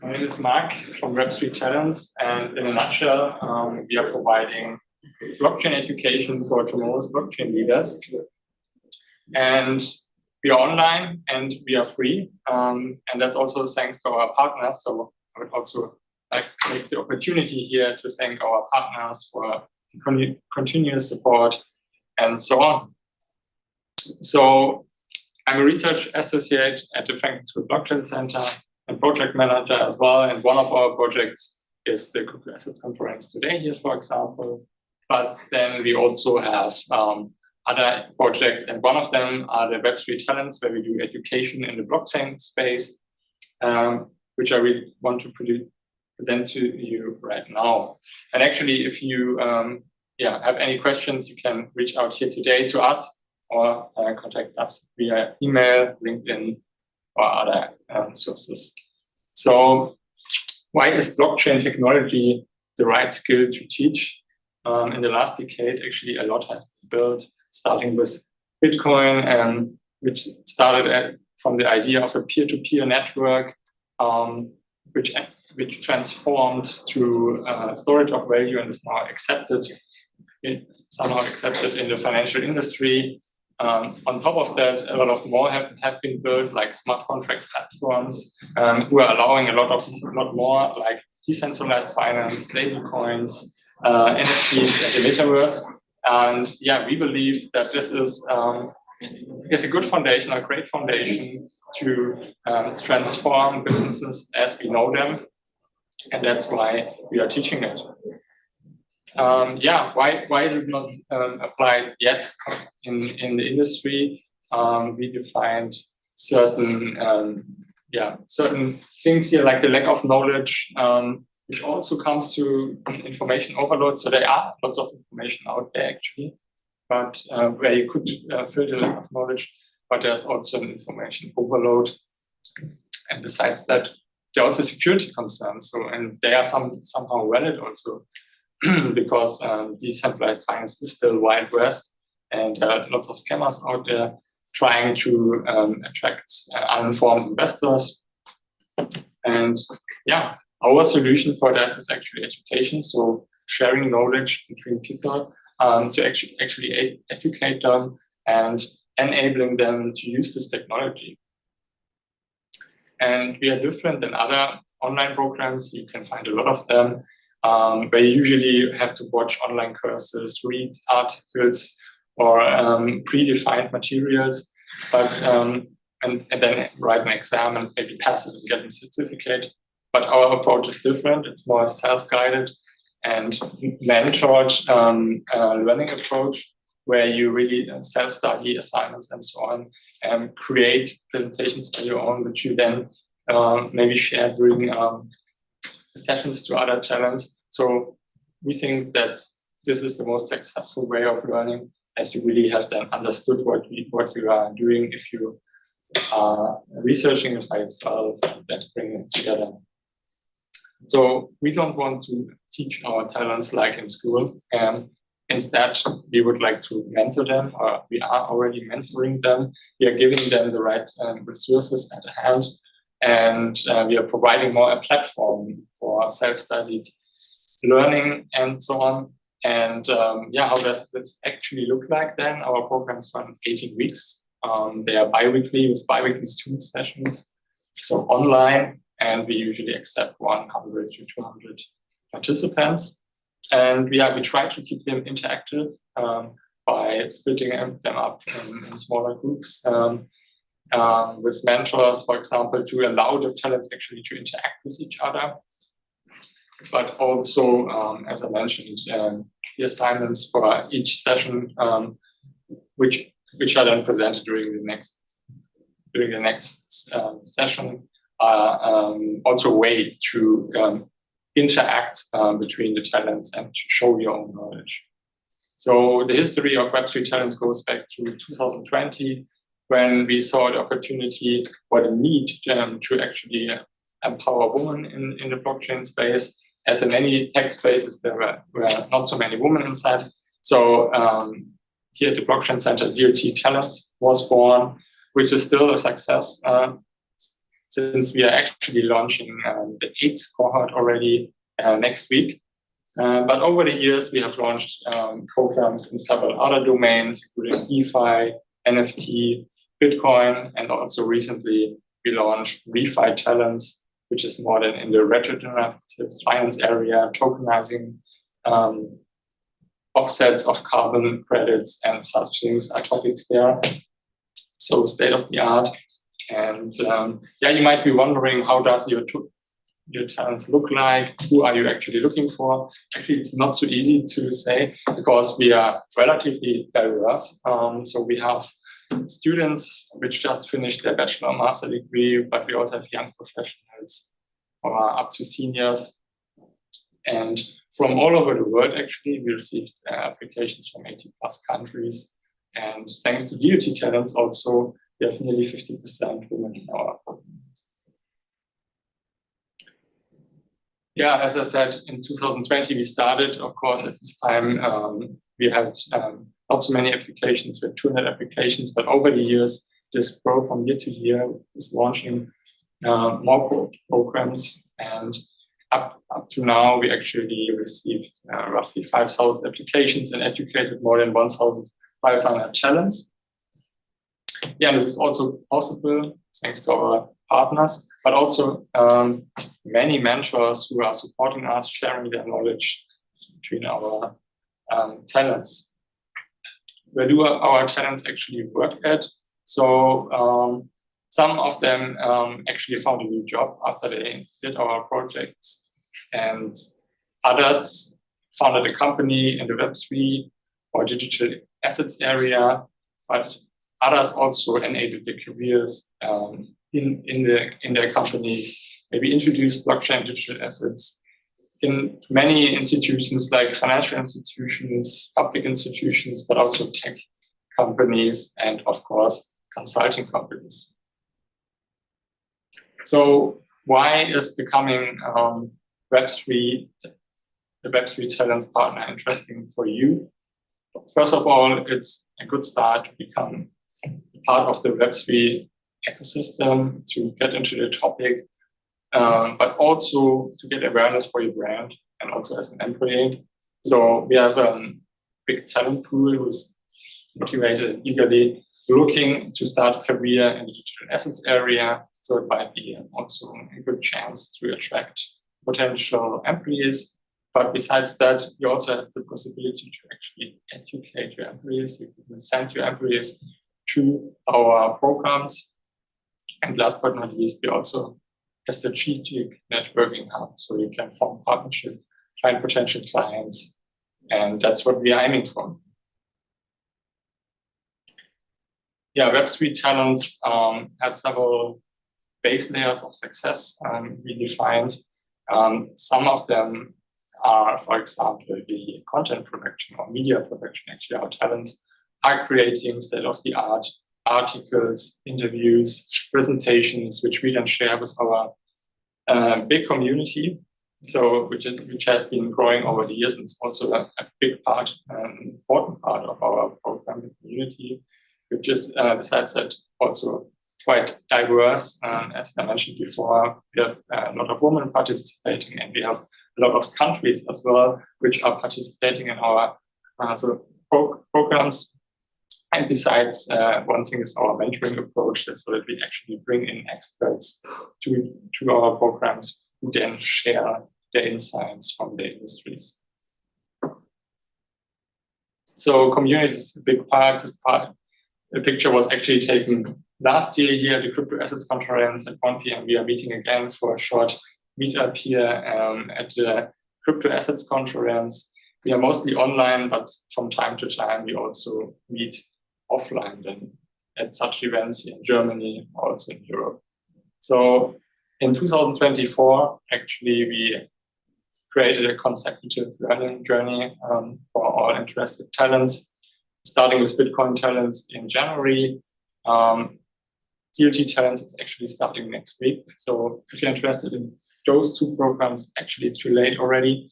My name is Marc from Web3 Talents, and in a nutshell, we are providing blockchain education for tomorrow's blockchain leaders. And we are online and we are free, and that's also thanks to our partners. So I would also like to take the opportunity here to thank our partners for continuous support and so on. So I'm a research associate at the Frankfurt School Blockchain Center and project manager as well. And one of our projects is the Crypto Assets Conference today here, for example. But then we also have other projects, and one of them are the Web3 Talents, where we do education in the blockchain space, which I really want to present to you right now. And actually, if you have any questions, you can reach out here today to us or contact us via email, LinkedIn, or other sources. So why is blockchain technology the right skill to teach? In the last decade, actually, a lot has been built, starting with Bitcoin, which started from the idea of a peer-to-peer network, which transformed to storage of value and is now somehow accepted in the financial industry. On top of that, a lot of more have been built, like smart contract platforms, who are allowing a lot more, like decentralized finance, stable coins, NFTs, and the metaverse. And yeah, we believe that this is a good foundation, a great foundation to transform businesses as we know them, and that's why we are teaching it. Why is it not applied yet in the industry? We defined certain things here, like the lack of knowledge, which also comes to information overload. So there are lots of information out there actually, but where you could fill the lack of knowledge, but there's also an information overload. And besides that, there are also security concerns. So, and they are somehow valid also, because decentralized finance is still Wild West, and there are lots of scammers out there trying to attract uninformed investors. And yeah, our solution for that is actually education. So sharing knowledge between people to actually educate them and enabling them to use this technology. And we are different than other online programs. You can find a lot of them, where you usually have to watch online courses, read articles, or predefined materials, but and then write an exam and maybe pass it and get a certificate. But our approach is different. It's more a self-guided and mentored learning approach, where you really self-study assignments and so on, and create presentations on your own, which you then maybe share during sessions to other talents. So we think that this is the most successful way of learning, as you really have then understood what you are doing if you are researching it by yourself and then bring it together. So we don't want to teach our talents like in school. Instead, we would like to mentor them, or we are already mentoring them. We are giving them the right resources at hand, and we are providing more a platform for self-studied learning and so on. And how does this actually look like then? Our programs run 18 weeks. They are bi-weekly with bi-weekly student sessions, so online, and we usually accept 100 to 200 participants. And we try to keep them interactive by splitting them up in smaller groups with mentors, for example, to allow the talents actually to interact with each other. But also, as I mentioned, the assignments for each session, which are then presented during the next session, are also a way to interact between the talents and to show your own knowledge. So the history of Web3 Talents goes back to 2020, when we saw the opportunity or the need to actually empower women in the blockchain space. As in many tech spaces, there were not so many women inside. So here at the Blockchain Center, DOT Talents was born, which is still a success. since we are actually launching the 8th cohort already next week. But over the years, we have launched programs in several other domains, including DeFi, NFT, Bitcoin, and also recently we launched ReFi Talents, which is more than in the regenerative finance area, tokenizing offsets of carbon credits and such things are topics there. So state of the art. And you might be wondering, how does your talents look like? Who are you actually looking for? Actually, it's not so easy to say because we are relatively diverse. So we have students which just finished their bachelor or master degree, but we also have young professionals up to seniors. And from all over the world, actually, we received applications from 80 plus countries. And thanks to DOT Talents also, we have nearly 50% women in our programs. Yeah, as I said, in 2020, we started, of course, at this time, we had not so many applications, we had 200 applications, but over the years, this growth from year to year is launching more programs. And up to now, we actually received roughly 5,000 applications and educated more than 1,500 talents. Yeah, this is also possible thanks to our partners, but also many mentors who are supporting us, sharing their knowledge between our talents. Where do our talents actually work at? So some of them actually found a new job after they did our projects, and others founded a company in the Web3 or digital assets area, but others also enabled their careers in their companies, maybe introduced blockchain digital assets in many institutions like financial institutions, public institutions, but also tech companies and, of course, consulting companies. So why is becoming the Web3 Talents partner interesting for you? First of all, it's a good start to become part of the Web3 ecosystem, to get into the topic, but also to get awareness for your brand and also as an employee. So we have a big talent pool who's motivated and eagerly looking to start a career in the digital assets area. So it might be also a good chance to attract potential employees. But besides that, you also have the possibility to actually educate your employees. You can send your employees to our programs. And last but not least, we also a strategic networking hub. So you can form partnerships, find potential clients, and that's what we are aiming for. Yeah, Web3 Talents has several base layers of success we defined. Some of them are, for example, the content production or media production. Actually, our talents are creating state-of-the-art articles, interviews, presentations, which we can share with our big community. So, which has been growing over the years, and it's also a big part, an important part of our program community, which is, besides that, also quite diverse. As I mentioned before, we have a lot of women participating, and we have a lot of countries as well, which are participating in our programs. And besides, one thing is our mentoring approach, so that we actually bring in experts to our programs who then share their insights from the industries. So community is a big part. The picture was actually taken last year here at the Crypto Assets Conference at 1 p.m. We are meeting again for a short meetup here at the Crypto Assets Conference. We are mostly online, but from time to time we also meet offline then at such events in Germany, also in Europe. So in 2024, actually, we created a consecutive learning journey for all interested talents, starting with Bitcoin Talents in January. DOT Talents is actually starting next week. So if you're interested in those two programs, actually it's too late already.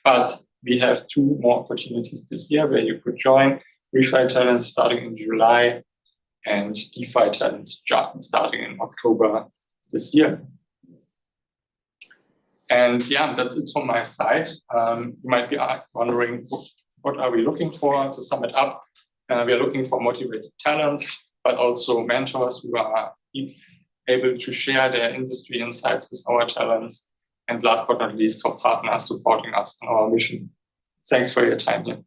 But we have two more opportunities this year where you could join. ReFi Talents starting in July and DeFi Talents starting in October this year. And yeah, that's it from my side. You might be wondering, what are we looking for? To sum it up, we are looking for motivated talents, but also mentors who are able to share their industry insights with our talents. And last but not least, for partners supporting us in our mission. Thanks for your time here.